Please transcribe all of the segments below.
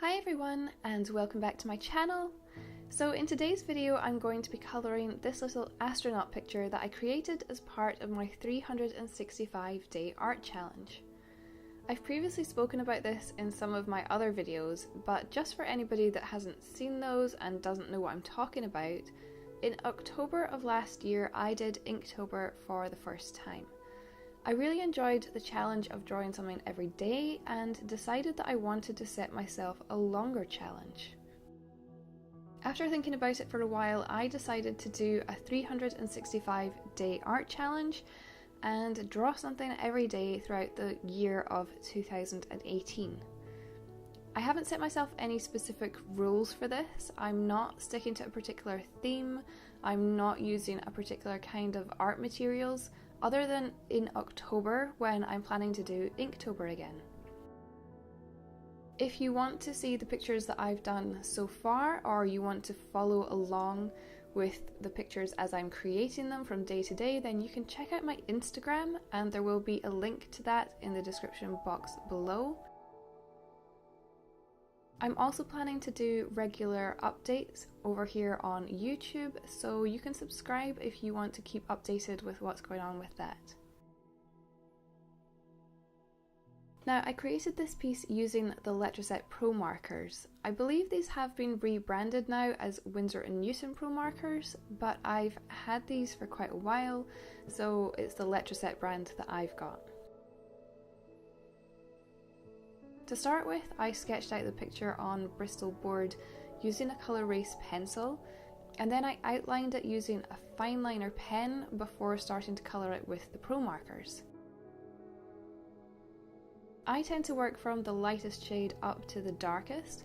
Hi everyone and welcome back to my channel. So in today's video I'm going to be colouring this little astronaut picture that I created as part of my 365-day art challenge. I've previously spoken about this in some of my other videos, but just for anybody that hasn't seen those and doesn't know what I'm talking about, in October of last year I did Inktober for the first time. I really enjoyed the challenge of drawing something every day and decided that I wanted to set myself a longer challenge. After thinking about it for a while, I decided to do a 365-day art challenge and draw something every day throughout the year of 2018. I haven't set myself any specific rules for this. I'm not sticking to a particular theme. I'm not using a particular kind of art materials, other than in October when I'm planning to do Inktober again. If you want to see the pictures that I've done so far, or you want to follow along with the pictures as I'm creating them from day to day, then you can check out my Instagram and there will be a link to that in the description box below. I'm also planning to do regular updates over here on YouTube, so you can subscribe if you want to keep updated with what's going on with that. Now, I created this piece using the Letraset Pro markers. I believe these have been rebranded now as Winsor & Newton Pro markers, but I've had these for quite a while, so it's the Letraset brand that I've got. To start with, I sketched out the picture on Bristol board using a Colour Race pencil, and then I outlined it using a fine liner pen before starting to colour it with the Pro markers. I tend to work from the lightest shade up to the darkest,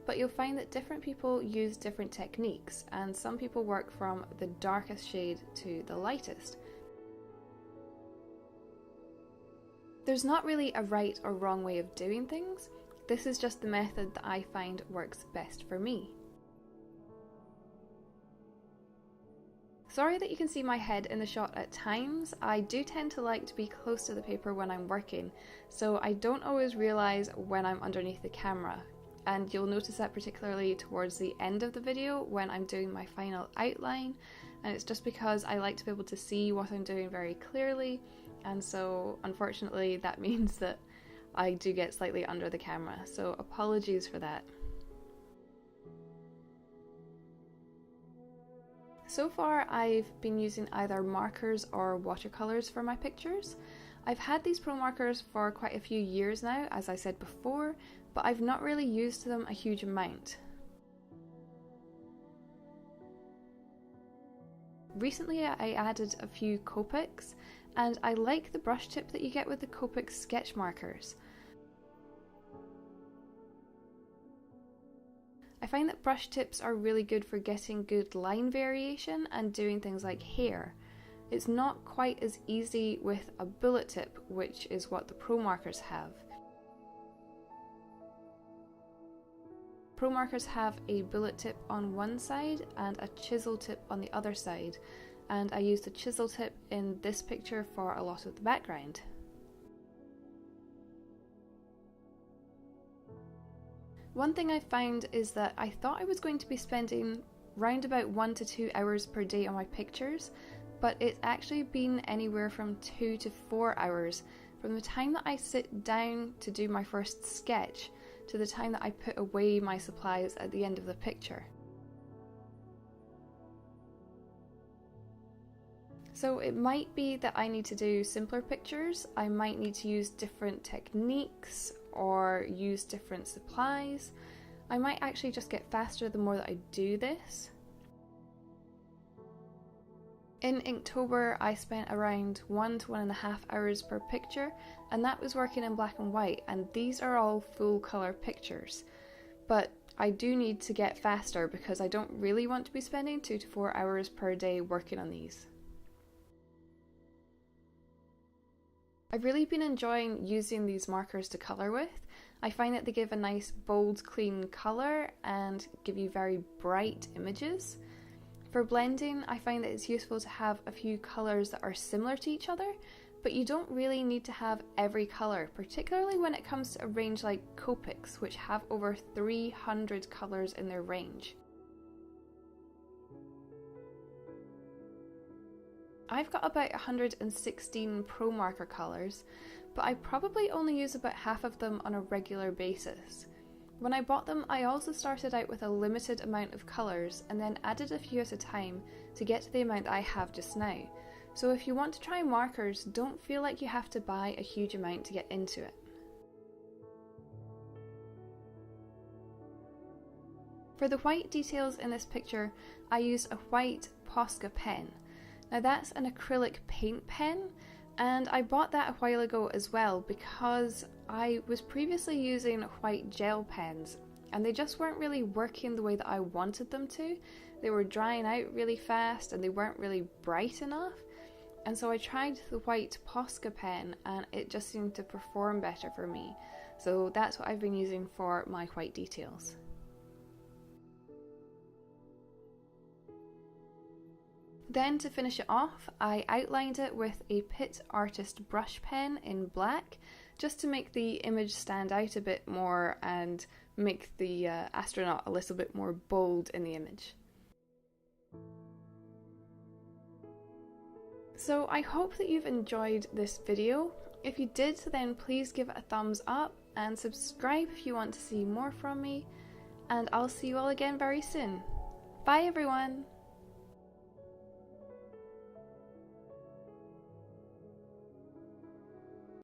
but you'll find that different people use different techniques, and some people work from the darkest shade to the lightest. There's not really a right or wrong way of doing things. This is just the method that I find works best for me. Sorry that you can see my head in the shot at times. I do tend to like to be close to the paper when I'm working, so I don't always realise when I'm underneath the camera. And you'll notice that particularly towards the end of the video when I'm doing my final outline, and it's just because I like to be able to see what I'm doing very clearly, and so unfortunately that means that I do get slightly under the camera, so apologies for that. So far I've been using either markers or watercolours for my pictures. I've had these Pro markers for quite a few years now, as I said before, but I've not really used them a huge amount. Recently I added a few Copics, and I like the brush tip that you get with the Copic sketch markers. I find that brush tips are really good for getting good line variation and doing things like hair. It's not quite as easy with a bullet tip, which is what the Pro markers have. Pro markers have a bullet tip on one side and a chisel tip on the other side, and I used the chisel tip in this picture for a lot of the background. One thing I found is that I thought I was going to be spending round about 1 to 2 hours per day on my pictures, but it's actually been anywhere from 2 to 4 hours from the time that I sit down to do my first sketch to the time that I put away my supplies at the end of the picture. So it might be that I need to do simpler pictures, I might need to use different techniques or use different supplies. I might actually just get faster the more that I do this. In Inktober I spent around 1 to 1.5 hours per picture, and that was working in black and white, and these are all full colour pictures. But I do need to get faster because I don't really want to be spending 2 to 4 hours per day working on these. I've really been enjoying using these markers to colour with. I find that they give a nice bold clean colour and give you very bright images. For blending, I find that it's useful to have a few colours that are similar to each other, But you don't really need to have every colour, particularly when it comes to a range like Copics, which have over 300 colours in their range. I've got about 116 Pro Marker colours, but I probably only use about half of them on a regular basis. When I bought them, I also started out with a limited amount of colours and then added a few at a time to get to the amount I have just now. So if you want to try markers, don't feel like you have to buy a huge amount to get into it. For the white details in this picture, I used a white Posca pen. Now that's an acrylic paint pen, and I bought that a while ago as well because I was previously using white gel pens and they just weren't really working the way that I wanted them to. They were drying out really fast and they weren't really bright enough. And so I tried the white Posca pen and it just seemed to perform better for me. So that's what I've been using for my white details. Then to finish it off, I outlined it with a Pitt Artist brush pen in black, just to make the image stand out a bit more and make the astronaut a little bit more bold in the image. So I hope that you've enjoyed this video. If you did, then please give it a thumbs up and subscribe if you want to see more from me, and I'll see you all again very soon. Bye everyone!